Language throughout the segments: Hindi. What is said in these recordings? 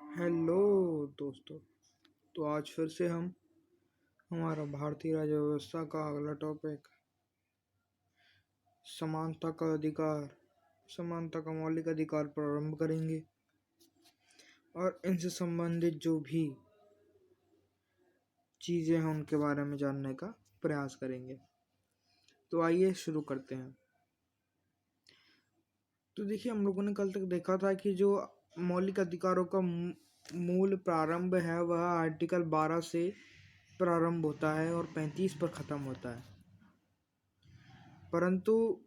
हेलो दोस्तों। तो आज फिर से हम हमारा भारतीय राज्य व्यवस्था का अगला टॉपिक समानता का अधिकार, समानता का मौलिक अधिकार प्रारंभ करेंगे और इनसे संबंधित जो भी चीज़ें हैं उनके बारे में जानने का प्रयास करेंगे। तो आइए शुरू करते हैं। तो देखिए, हम लोगों ने कल तक देखा था कि जो मौलिक अधिकारों का मूल प्रारंभ है वह आर्टिकल 12 से प्रारंभ होता है और 35 पर ख़त्म होता है। परंतु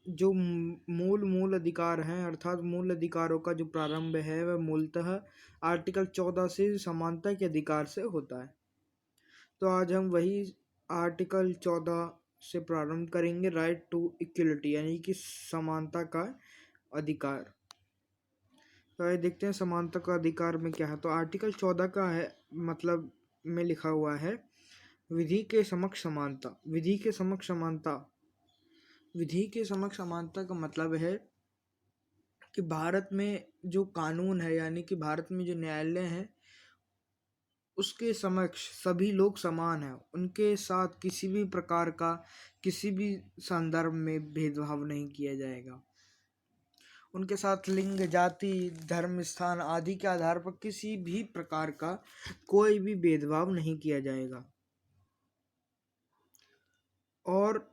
जो मूल अधिकार हैं अर्थात मूल अधिकारों का जो प्रारंभ है वह मूलतः आर्टिकल 14 से समानता के अधिकार से होता है। तो आज हम वही आर्टिकल 14 से प्रारंभ करेंगे, राइट टू इक्वलिटी यानी कि समानता का अधिकार। तो आइए देखते हैं समानता का अधिकार में क्या है। तो आर्टिकल 14 का है मतलब में लिखा हुआ है विधि के समक्ष समानता। विधि के समक्ष समानता, विधि के समक्ष समानता का मतलब है कि भारत में जो कानून है यानी कि भारत में जो न्यायालय है उसके समक्ष सभी लोग समान हैं। उनके साथ किसी भी प्रकार का किसी भी संदर्भ में भेदभाव नहीं किया जाएगा। उनके साथ लिंग, जाति, धर्म, स्थान आदि के आधार पर किसी भी प्रकार का कोई भी भेदभाव नहीं किया जाएगा और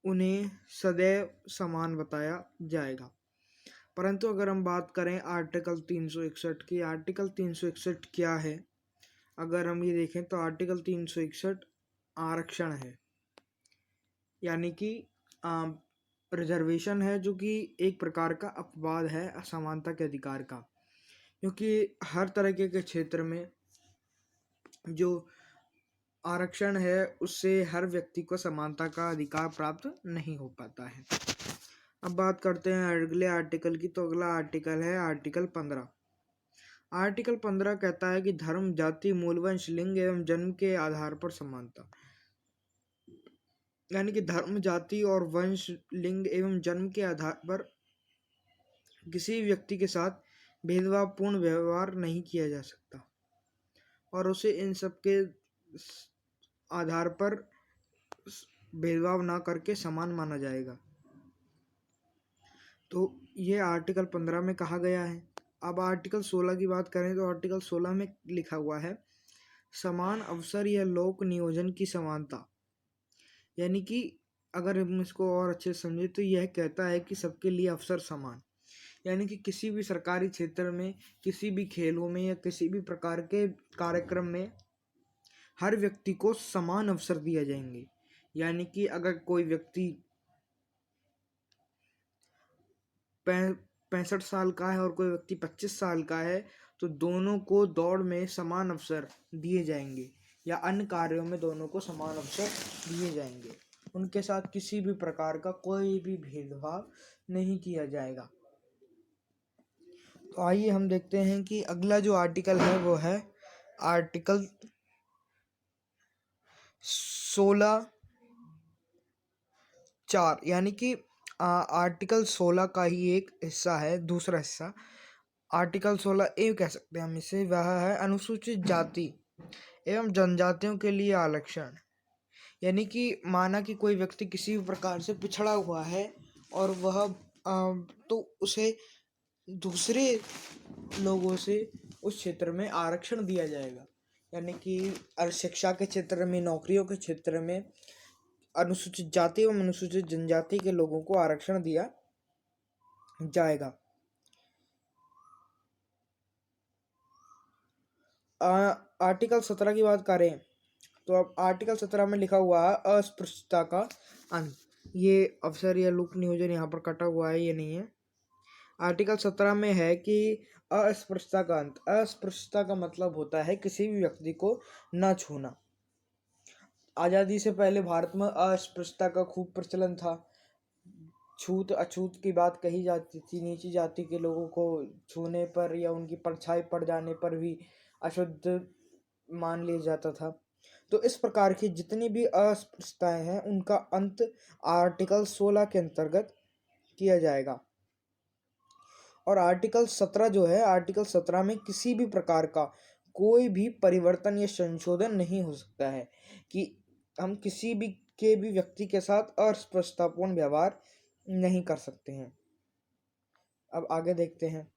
उन्हें सदैव समान बताया जाएगा। परंतु अगर हम बात करें आर्टिकल 361 की, आर्टिकल 361 क्या है? अगर हम ये देखें तो आर्टिकल 361 आरक्षण है, यानी कि रिजर्वेशन है, जो कि एक प्रकार का अपवाद है असमानता के अधिकार का, क्योंकि हर तरह के क्षेत्र में जो आरक्षण है उससे हर व्यक्ति को समानता का अधिकार प्राप्त नहीं हो पाता है। अब बात करते हैं अगले आर्टिकल की। तो अगला आर्टिकल है आर्टिकल 15। आर्टिकल 15 कहता है कि धर्म, जाति, मूल वंश, लिंग एवं जन्म के आधार पर समानता, यानी कि धर्म, जाति और वंश, लिंग एवं जन्म के आधार पर किसी व्यक्ति के साथ भेदभावपूर्ण व्यवहार नहीं किया जा सकता और उसे इन सब के आधार पर भेदभाव ना करके समान माना जाएगा। तो ये आर्टिकल 15 में कहा गया है। अब आर्टिकल 16 की बात करें तो आर्टिकल 16 में लिखा हुआ है समान अवसर या लोक नियोजन की समानता, यानी कि अगर हम इसको और अच्छे से समझे तो यह कहता है कि सबके लिए अवसर समान, यानी कि किसी भी सरकारी क्षेत्र में, किसी भी खेलों में या किसी भी प्रकार के कार्यक्रम में हर व्यक्ति को समान अवसर दिए जाएंगे। यानी कि अगर कोई व्यक्ति 65 साल का है और कोई व्यक्ति 25 साल का है तो दोनों को दौड़ में समान अवसर दिए जाएंगे या अन्य कार्यों में दोनों को समान अवसर दिए जाएंगे। उनके साथ किसी भी प्रकार का कोई भी भेदभाव नहीं किया जाएगा। तो आइए हम देखते हैं कि अगला जो आर्टिकल है वो है आर्टिकल 16(4), यानी कि आर्टिकल 16 का ही एक हिस्सा है, दूसरा हिस्सा आर्टिकल 16(a) कह सकते हैं हम इसे। वह है अनुसूचित जाति एवं जनजातियों के लिए आरक्षण, यानी कि माना कि कोई व्यक्ति किसी भी प्रकार से पिछड़ा हुआ है और वह तो उसे दूसरे लोगों से उस क्षेत्र में आरक्षण दिया जाएगा, यानी कि शिक्षा के क्षेत्र में, नौकरियों के क्षेत्र में अनुसूचित जाति एवं अनुसूचित जनजाति के लोगों को आरक्षण दिया जाएगा। आर्टिकल 17 की बात करें तो अब आर्टिकल 17 में लिखा हुआ है अस्पृश्यता का अंत। ये अवसर या लोक नियोजन यहाँ पर कटा हुआ है, ये नहीं है। आर्टिकल 17 में है कि अस्पृश्यता का अंत। अस्पृश्यता का मतलब होता है किसी भी व्यक्ति को न छूना। आज़ादी से पहले भारत में अस्पृश्यता का खूब प्रचलन था। छूत अछूत की बात कही जाती थी। नीची जाति के लोगों को छूने पर या उनकी परछाई पड़ जाने पर भी अशुद्ध मान लिया जाता था। तो इस प्रकार की जितनी भी अस्पृश्यताएं हैं उनका अंत आर्टिकल 16 के अंतर्गत किया जाएगा और आर्टिकल 17 जो है, आर्टिकल 17 में किसी भी प्रकार का कोई भी परिवर्तन या संशोधन नहीं हो सकता है कि हम किसी भी व्यक्ति के साथ अस्पृश्यतापूर्ण व्यवहार नहीं कर सकते हैं। अब आगे देखते हैं,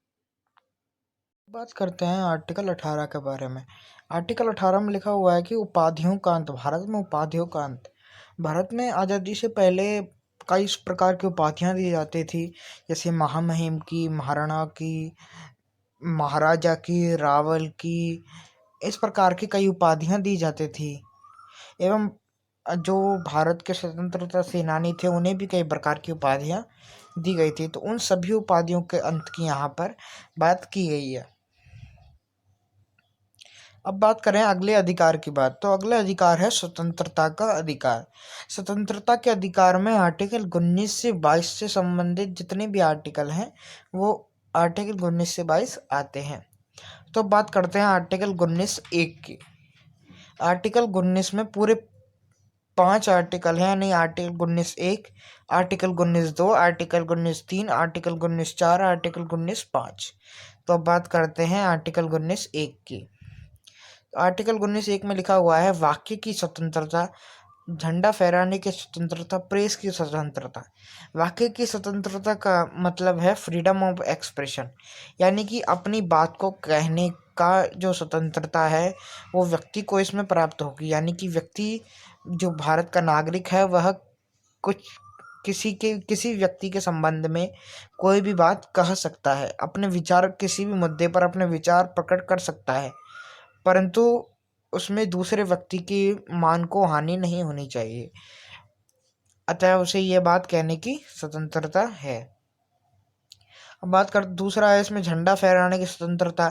बात करते हैं आर्टिकल 18 के बारे में। आर्टिकल 18 में लिखा हुआ है कि उपाधियों का अंत, भारत में उपाधियों का अंत। भारत में आज़ादी से पहले कई इस प्रकार की उपाधियां दी जाती थी, जैसे महामहिम की, महाराणा की, महाराजा की, रावल की, इस प्रकार की कई उपाधियां दी जाती थी। एवं जो भारत के स्वतंत्रता सेनानी थे उन्हें भी कई प्रकार की उपाधियां दी गई थी। तो उन सभी उपाधियों के अंत की यहाँ पर बात की गई है। अब बात करें अगले अधिकार की बात, तो अगला अधिकार है स्वतंत्रता का अधिकार। स्वतंत्रता के अधिकार में आर्टिकल 19 से 22 से संबंधित जितने भी आर्टिकल हैं वो आर्टिकल 19 से 22 आते हैं। तो बात करते हैं आर्टिकल 19(1) की। आर्टिकल 19 में पूरे 5 आर्टिकल हैं, यानी article 19(1), article 19(2), article 19(3), article 19(4), article 19(5). तो अब बात करते हैं आर्टिकल 19(1) की। आर्टिकल 19(1) में लिखा हुआ है, वाक्य की स्वतंत्रता, झंडा फहराने की स्वतंत्रता, प्रेस की स्वतंत्रता। वाक्य की स्वतंत्रता का मतलब है फ्रीडम ऑफ एक्सप्रेशन, यानी कि अपनी बात को कहने का जो स्वतंत्रता है वो व्यक्ति को इसमें प्राप्त होगी। यानी कि व्यक्ति जो भारत का नागरिक है वह कुछ किसी व्यक्ति के संबंध में कोई भी बात कह सकता है, अपने विचार किसी भी मुद्दे पर अपने विचार प्रकट कर सकता है, परंतु उसमें दूसरे व्यक्ति की मान को हानि नहीं होनी चाहिए, अतः उसे यह बात कहने की स्वतंत्रता है। अब बात कर दूसरा है इसमें झंडा फहराने की स्वतंत्रता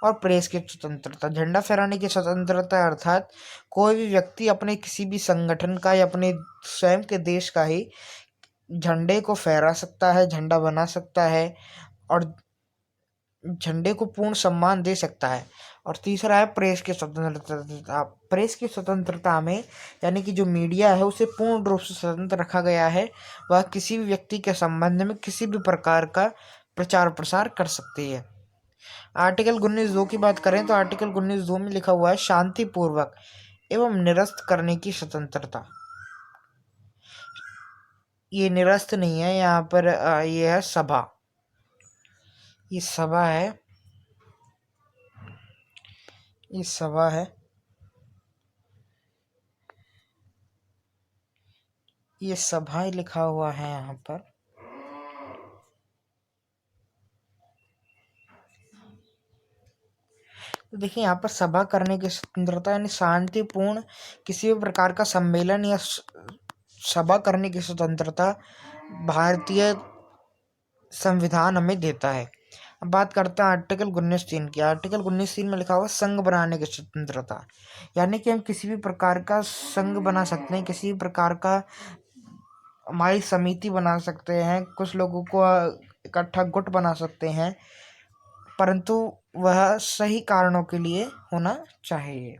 और प्रेस की स्वतंत्रता। झंडा फहराने की स्वतंत्रता अर्थात कोई भी व्यक्ति अपने किसी भी संगठन का या अपने स्वयं के देश का ही झंडे को फहरा सकता है, झंडा बना सकता है और झंडे को पूर्ण सम्मान दे सकता है। और तीसरा है प्रेस की स्वतंत्रता। प्रेस की स्वतंत्रता में यानी कि जो मीडिया है उसे पूर्ण रूप से स्वतंत्र रखा गया है, वह किसी भी व्यक्ति के संबंध में किसी भी प्रकार का प्रचार प्रसार कर सकती है। आर्टिकल 19(2) की बात करें तो आर्टिकल 19(2) में लिखा हुआ है, शांतिपूर्वक एवं निरस्त करने की स्वतंत्रता। ये निरस्त नहीं है, यहाँ पर ये है सभा, ये सभा है, ये सभा है, ये सभा लिखा हुआ है यहाँ पर। तो देखिए यहाँ पर सभा करने की स्वतंत्रता यानी शांतिपूर्ण किसी भी प्रकार का सम्मेलन या सभा करने की स्वतंत्रता भारतीय संविधान हमें देता है। अब बात करते हैं आर्टिकल 19(3) की। आर्टिकल 19(3) में लिखा हुआ संघ बनाने की स्वतंत्रता, यानी कि हम किसी भी प्रकार का संघ बना सकते हैं, किसी भी प्रकार का हमारी समिति बना सकते हैं, कुछ लोगों को इकट्ठा गुट बना सकते हैं, परंतु वह सही कारणों के लिए होना चाहिए।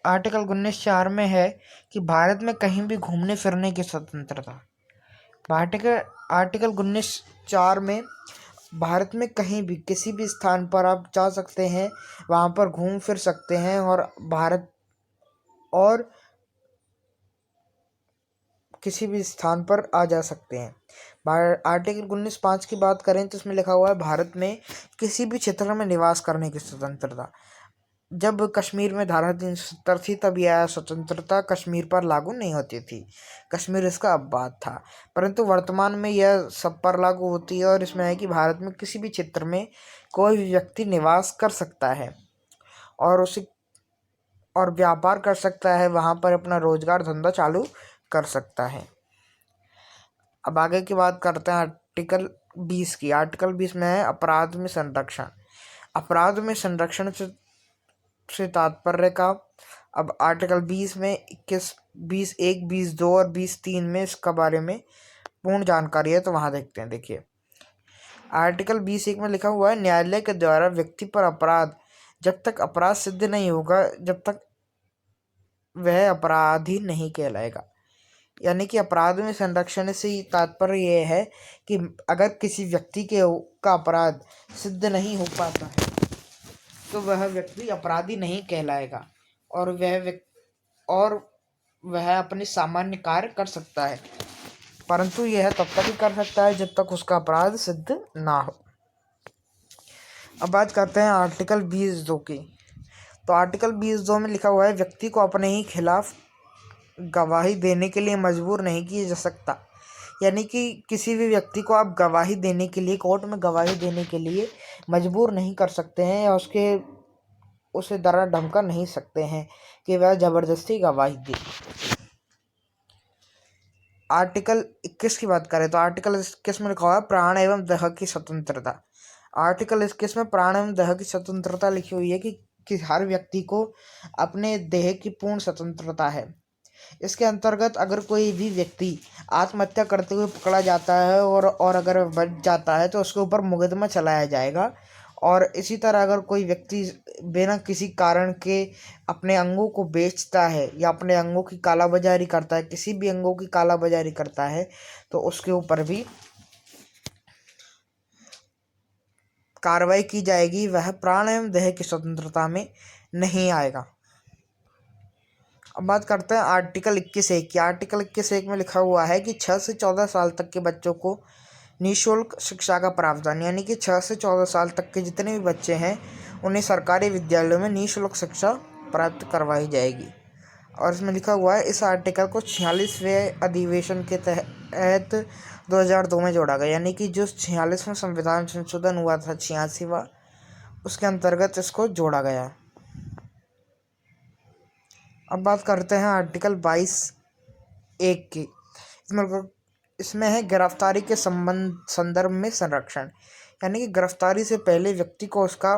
आर्टिकल 19(4) में है कि भारत में कहीं भी घूमने फिरने की स्वतंत्रता। आर्टिकल 19(4) में भारत में कहीं भी किसी भी स्थान पर आप जा सकते हैं, वहाँ पर घूम फिर सकते हैं और किसी भी स्थान पर आ जा सकते हैं। आर्टिकल 19(5) की बात करें तो इसमें लिखा हुआ है, भारत में किसी भी क्षेत्र में निवास करने की स्वतंत्रता। जब कश्मीर में धारा 370 थी तब यह स्वतंत्रता कश्मीर पर लागू नहीं होती थी, कश्मीर इसका अपवाद था, परंतु वर्तमान में यह सब पर लागू होती है और इसमें है कि भारत में किसी भी क्षेत्र में कोई भी व्यक्ति निवास कर सकता है और व्यापार कर सकता है, वहाँ पर अपना रोजगार धंधा चालू कर सकता है। अब आगे की बात करते हैं आर्टिकल 20 की। आर्टिकल 20 में है अपराध में संरक्षण। अपराध में संरक्षण से तात्पर्य का अब आर्टिकल 20 में 20(1), 20(2) और 20(3) में इसका बारे में पूर्ण जानकारी है, तो वहाँ देखते हैं। देखिए आर्टिकल 20(1) में लिखा हुआ है, न्यायालय के द्वारा व्यक्ति पर अपराध जब तक अपराध सिद्ध नहीं होगा जब तक वह अपराधी नहीं कहलाएगा। यानी कि अपराध में संरक्षण से तात्पर्य यह है कि अगर किसी व्यक्ति का अपराध सिद्ध नहीं हो पाता है तो वह व्यक्ति अपराधी नहीं कहलाएगा और वह अपने सामान्य कार्य कर सकता है, परंतु यह तब तक ही कर सकता है जब तक उसका अपराध सिद्ध ना हो। अब बात करते हैं आर्टिकल 20(2) की। तो आर्टिकल 20(2) में लिखा हुआ है, व्यक्ति को अपने ही खिलाफ गवाही देने के लिए मजबूर नहीं किया जा सकता। यानी कि किसी भी व्यक्ति को आप गवाही देने के लिए, कोर्ट में गवाही देने के लिए मजबूर नहीं कर सकते हैं या उसे डरा धमका नहीं सकते हैं कि वह जबरदस्ती गवाही दे। आर्टिकल 21 की बात करें तो आर्टिकल 21 में लिखा हुआ है, प्राण एवं देह की स्वतंत्रता। आर्टिकल 21 में प्राण एवं देह की स्वतंत्रता लिखी हुई है कि हर व्यक्ति को अपने देह की पूर्ण स्वतंत्रता है। इसके अंतर्गत अगर कोई भी व्यक्ति आत्महत्या करते हुए पकड़ा जाता है और अगर बच जाता है तो उसके ऊपर मुकदमा चलाया जाएगा। और इसी तरह अगर कोई व्यक्ति बिना किसी कारण के अपने अंगों को बेचता है या अपने अंगों की कालाबाजारी करता है, किसी भी अंगों की कालाबाजारी करता है, तो उसके ऊपर भी कार्रवाई की जाएगी। वह प्राण एवं देह की स्वतंत्रता में नहीं आएगा। अब बात करते हैं आर्टिकल 21(1) की। आर्टिकल 21(1) में लिखा हुआ है कि 6 से 14 साल तक के बच्चों को निःशुल्क शिक्षा का प्रावधान। यानी कि 6 से 14 साल तक के जितने भी बच्चे हैं उन्हें सरकारी विद्यालयों में निःशुल्क शिक्षा प्राप्त करवाई जाएगी। और इसमें लिखा हुआ है, इस आर्टिकल को 46वें अधिवेशन के तहत 2002 में जोड़ा गया। यानी कि जो 46वां संविधान संशोधन हुआ था, 86वां, उसके अंतर्गत इसको जोड़ा गया। अब बात करते हैं आर्टिकल 22(1) की। इसमें है गिरफ्तारी के संदर्भ में संरक्षण। यानी कि गिरफ्तारी से पहले व्यक्ति को उसका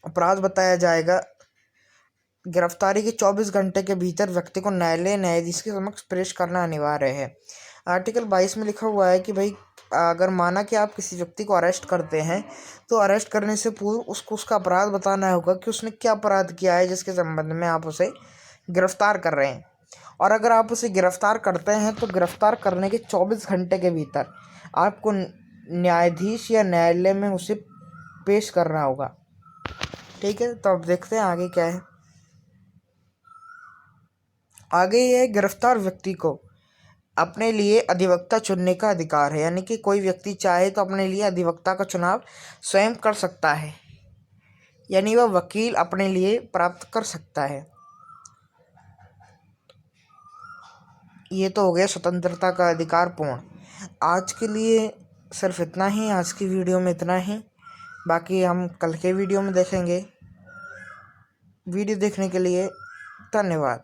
अपराध बताया जाएगा। गिरफ्तारी के 24 घंटे के भीतर व्यक्ति को न्यायाधीश के समक्ष पेश करना अनिवार्य है। आर्टिकल 22 में लिखा हुआ है कि भाई, अगर माना कि आप किसी व्यक्ति को अरेस्ट करते हैं तो अरेस्ट करने से पूर्व उसको उसका अपराध बताना होगा कि उसने क्या अपराध किया है जिसके संबंध में आप उसे गिरफ्तार कर रहे हैं। और अगर आप उसे गिरफ्तार करते हैं तो गिरफ्तार करने के 24 घंटे के भीतर आपको न्यायाधीश या न्यायालय में उसे पेश करना होगा। ठीक है, तो अब देखते हैं आगे क्या है। आगे ये गिरफ्तार व्यक्ति को अपने लिए अधिवक्ता चुनने का अधिकार है। यानी कि कोई व्यक्ति चाहे तो अपने लिए अधिवक्ता का चुनाव स्वयं कर सकता है, यानी वह वकील अपने लिए प्राप्त कर सकता है। ये तो हो गया स्वतंत्रता का अधिकार पूर्ण। आज के लिए सिर्फ इतना ही, आज की वीडियो में इतना ही। बाकी हम कल के वीडियो में देखेंगे। वीडियो देखने के लिए धन्यवाद।